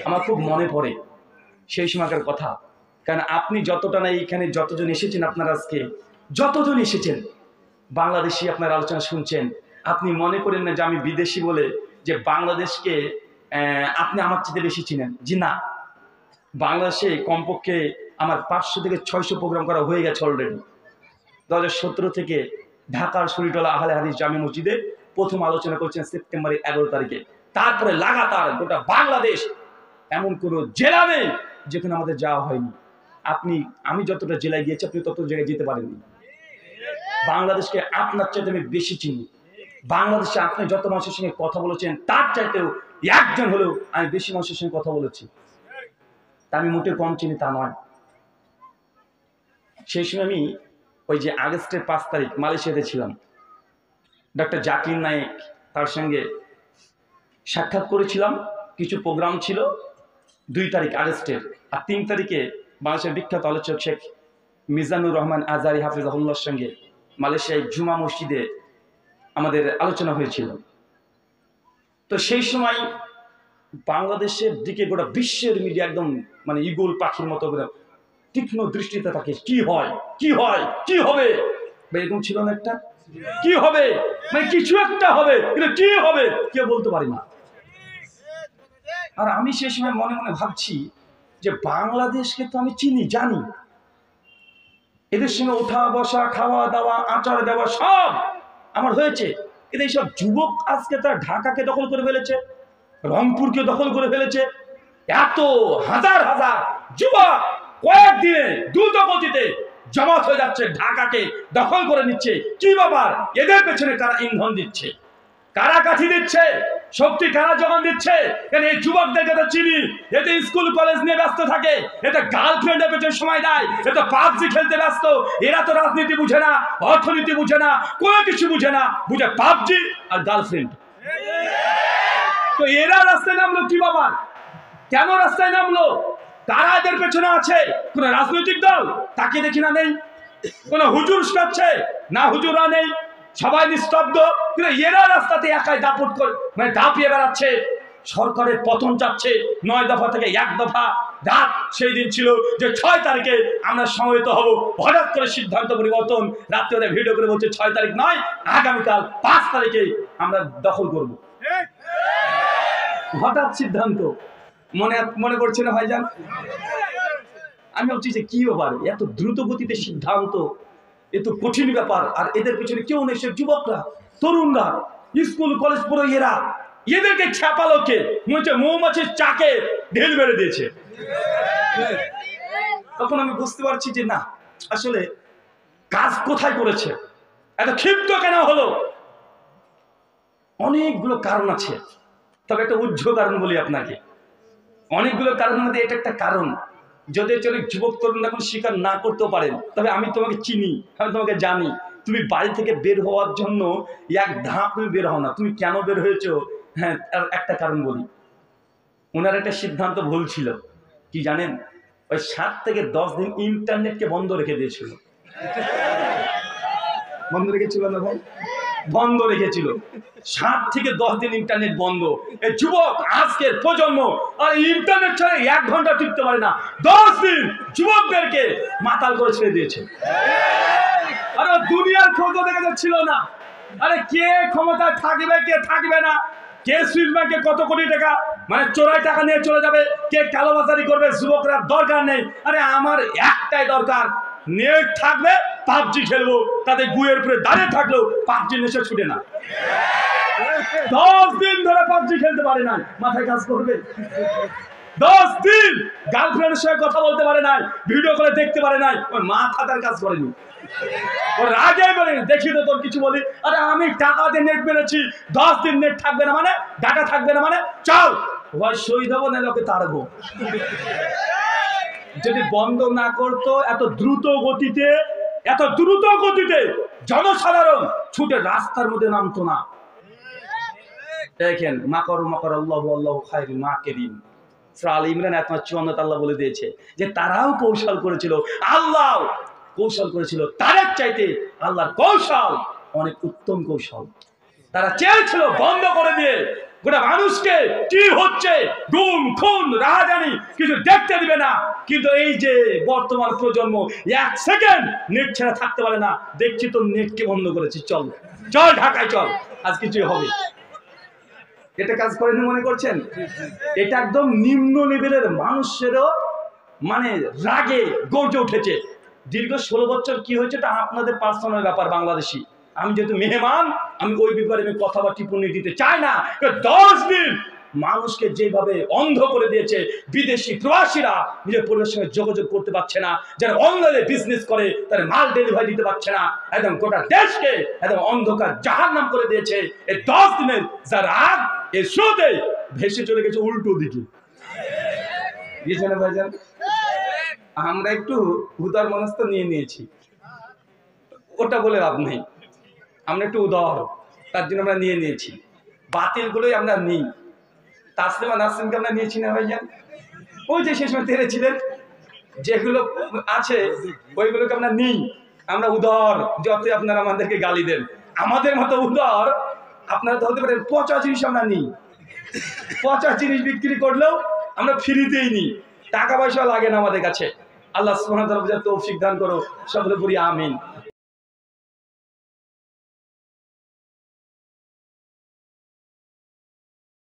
আমার খুব মনে পড়ে সেই সময়কার কথা। কারণ আপনি যতটা না এইখানে যতজন এসেছেন, আপনারা আজকে যতজন এসেছেন বাংলাদেশি আপনার আলোচনা শুনছেন, আপনি মনে করেন না যে আমি বিদেশি বলে যে বাংলাদেশকে আপনি আমার চেয়ে বেশি চিনেন। জি না, বাংলাদেশে কমপক্ষে আমার 500 থেকে 600 প্রোগ্রাম করা হয়ে গেছে অলরেডি। 2017 থেকে ঢাকার শরীরতলা আহলে হাদিস জামে মসজিদে প্রথম আলোচনা করছেন সেপ্টেম্বরের 11 তারিখে। তারপরে লাগাতার গোটা বাংলাদেশ, এমন কোনো জেলা নেই যেখানে আমাদের যাওয়া হয়নি। আমি যতটা জেলায় গিয়েছি আপনি তত জায়গায় যেতে পারেননি। বাংলাদেশকে আপনার চাইতে আমি বেশি চিনি। বাংলাদেশে আপনি যত মানুষের সঙ্গে কথা বলেছেন তার চাইতেও একজন হলেও আমি বেশি মানুষের সঙ্গে কথা বলেছি। তা আমি মোটেও কম চিনি তা নয়। সেই সময় আমি ওই যে আগস্টের 5 তারিখ মালয়েশিয়াতে ছিলাম, ডক্টর জাকির নায়েক তার সঙ্গে সাক্ষাৎ করেছিলাম। কিছু প্রোগ্রাম ছিল 2 তারিখ আগস্টের, আর 3 তারিখে বাংলাদেশের বিখ্যাত আলোচক শেখ মিজানুর রহমান আজারি হাফিজাহুল্লাহর সঙ্গে মালয়েশিয়ায় জুমা মসজিদে আমাদের আলোচনা হয়েছিল। তো সেই সময় বাংলাদেশের দিকে গোটা বিশ্বের মিডিয়া একদম মানে ঈগল পাখির মতো করে তীক্ষ্ণ দৃষ্টিতে থাকে। কি হয়, কি হয়, কি হবে, এরকম ছিল না একটা? কি হবে মানে কিছু একটা হবে, কিন্তু কি হবে কেউ বলতে পারি না। আর আমি সেই সময় মনে মনে ভাবছি যে বাংলাদেশকে তো আমি চিনি, জানি, এদের সঙ্গে ওঠা বসা, খাওয়া দাওয়া, আচার দেওয়া সব আমার হয়েছে। কিন্তু এইসব যুবক আজকে তারা ঢাকাকে দখল করে ফেলেছে, রংপুরকে দখল করে ফেলেছে। এত হাজার হাজার যুবক কয়েকদিনে দ্রুত গতিতে জমাত হয়ে যাচ্ছে, ঢাকাকে দখল করে নিচ্ছে। কি ব্যাপার? এদের পেছনে কারা ইন্ধন দিচ্ছে, কারা কাঠি দিচ্ছে, শক্তি কারা যোগান দিচ্ছে? কারণ এই যুবকদেরকে তো চিনি, এতে স্কুল কলেজ নিয়ে ব্যস্ত থাকে, এটা গার্লফ্রেন্ডের পেছনে সময় দেয়, এটা পাবজি খেলতে ব্যস্ত। এরা তো রাজনীতি বুঝে না, অর্থনীতি বুঝে না, কোনো কিছু বুঝে না, বুঝে পাবজি আর গার্লফ্রেন্ড। তো এরা রাস্তায় নামলো কি বাবা? কেন রাস্তায় নামলো? কারা এদের পেছনে আছে? কোন রাজনৈতিক দল? তাকে দেখি না, নেই। কোন হুজুর শোনাচ্ছে না, হুজুরা নেই, সবাই নিস্তব্ধ। কিন্তু এরা রাস্তাতে একাই দাপট করে মানে দাপিয়ে বেড়াচ্ছে। সরকারের পতন চাচ্ছে 9 দফা থেকে 1 দফা। রাত সেই দিন ছিল যে 6 তারিখে আমরা সমবেত হব, হঠাৎ করে সিদ্ধান্ত পরিবর্তন। রাত্রে ওদের ভিডিও করে বলছে 6 তারিখ নয়, আগামীকাল 5 তারিখে আমরা দখল করব। হঠাৎ সিদ্ধান্ত, মনে করছে না ভাইজান? আমি ভাবছি যে কি ব্যাপার, এত দ্রুত গতিতে সিদ্ধান্ত, এত কঠিন ব্যাপার, আর এদের পিছনে কেউ নেই। সে যুবকরা, তরুণরা, স্কুল কলেজ পড়ে এদেরকে ছাপালো কে? মৌমাছির চাকে ঢেল মেরে দিয়েছে। তখন আমি বুঝতে পারছি যে না, আসলে কাজ কোথায় করেছে, এত ক্ষিপ্ত কেন হলো? অনেকগুলো কারণ আছে, তবে একটা উজ্জ্বল কারণ বলি আপনাকে। অনেকগুলো কারণের মধ্যে এটা একটা কারণ। যদি অনেক যুবক তরুণ এখন স্বীকার না করতেও পারেন, তবে আমি তোমাকে চিনি, আমি তোমাকে জানি। তুমি বাড়ি থেকে বের হওয়ার জন্য এক ধাপ তুমি বের হও না। তুমি কেন বের হয়েছো? হ্যাঁ, একটা কারণ বলি। ওনার একটা সিদ্ধান্ত ভুল ছিল, কি জানেন? ওই 7 থেকে 10 দিন ইন্টারনেটকে বন্ধ রেখে দিয়েছিল। বন্ধ রেখেছিল না ভাই? বন্ধ রেখেছিল। 7 থেকে 10 দিন ইন্টারনেট বন্ধ। এই যুবক আজকের প্রজন্ম আর ইন্টারনেট ছাড়া 1 ঘন্টা টিকতে পারে না। 10 দিন যুবকদেরকে মাতাল করে ছেড়ে দিয়েছে। আরে দুনিয়ার খোঁজ দেখে যাচ্ছিল না। আরে কে ক্ষমতায় থাকবে, কে থাকবে না, কে সুইস ব্যাংকে কত কোটি টাকা মানে চোরাই টাকা নিয়ে চলে যাবে, কে কালোবাজারি করবে, যুবকরা দরকার নেই। আরে আমার একটাই দরকার, নেট থাকবে, পাবজি খেলবো। তাদের গুয়ের উপরে দাঁড়িয়ে থাকলেও পাবজি নেশা ছুটে না। 10 দিন ধরে পাবজি খেলতে পারে না, মাথায় কাজ করবে? 10 দিন গার্লফ্রেন্ডের সঙ্গে কথা বলতে পারে নাই, ভিডিও করে দেখতে পারে নাই, ওর মাথা তার কাজ করেনি। ওর আগে বলে দেখি তো তোর কিছু বলি। আরে আমি টাকা দিয়ে নেট মেরেছি, 10 দিন নেট থাকবে না মানে, ডাটা থাকবে না মানে, চল হয় শহীদ হবো না লোকে তাড়বো। যদি বন্ধ না করতো, এত দ্রুত গতিতে জনসাধারণ ছুটে রাস্তার মধ্যে নামতো না। দেখেন, মাকর আল্লাহু আল্লাহু খায়রুল মাকিরিন, সূরা আল ইমরান আয়াত 54 আল্লাহ বলে দিয়েছে যে তারাও কৌশল করেছিল, আল্লাহ কৌশল করেছিল, তাদের চাইতে আল্লাহর কৌশল অনেক উত্তম কৌশল। তারা চেয়েছিল বন্ধ করে দিয়ে গোটা মানুষকে কি হচ্ছে গুম খুন রাহাজানি কিছু দেখতে দিবে না। কিন্তু এই যে বর্তমান প্রজন্ম 1 সেকেন্ড নেট ছাড়া থাকতে পারে না। দেখছি তো নেটকে বন্ধ করেছি, চল চল ঢাকায় চল, আজ কিছু হবে। এটা কাজ করেনি মনে করছেন? এটা একদম নিম্ন লেভেলের মানুষেরও মানে রাগে গর্জে উঠেছে। দীর্ঘ 16 বছর কি হয়েছে এটা আপনাদের পার্সোনাল ব্যাপার। বাংলাদেশি আমি যেহেতু মেহমান, আমি ওই ব্যাপারে আমি কথা বা টিপ্পণী দিতে চাই না। 10 দিন মানুষকে যেভাবে অন্ধ করে দিয়েছে, বিদেশি প্রবাসীরা নিজের পরিবারের সঙ্গে যোগাযোগ করতে পারছে না, যারা অনলাইনে বিজনেস করে তার মাল ডেলিভারি দিতে পারছে না, একদম গোটা দেশকে একদম অন্ধকার জাহান্নাম করে দিয়েছে। এই 10 দিনের যার রাগ এই স্রোতে ভেসে চলে গেছে উল্টো দিকে। বুঝছেন না ভাইজান? আমরা একটু উদার মনস্ক নিয়ে নিয়েছি, ওটা বলে লাভ নেই। আমরা একটু উদার, তার জন্য আমরা নিয়ে নিয়েছি। বাতিলগুলোই আমরা নিই। তাসলিমা নাসরিনকে আমরা নিয়েছি না ভাইজান? ওই যে সেই সময় তেড়েছিলেন, যেগুলো আছে ওইগুলোকে আমরা নিই। আমরা উদার, যতই আপনারা আমাদেরকে গালি দেন। আমাদের মতো উদার আপনারা তো হতে পারেন। পচা জিনিস আমরা নিই, পচা জিনিস বিক্রি করলেও আমরা ফ্রিতেই নিই, টাকা পয়সা লাগে না আমাদের কাছে। আল্লাহ সুবহানাহু ওয়া তাআলা তৌফিক দান করো, সকলে বলি আমিন।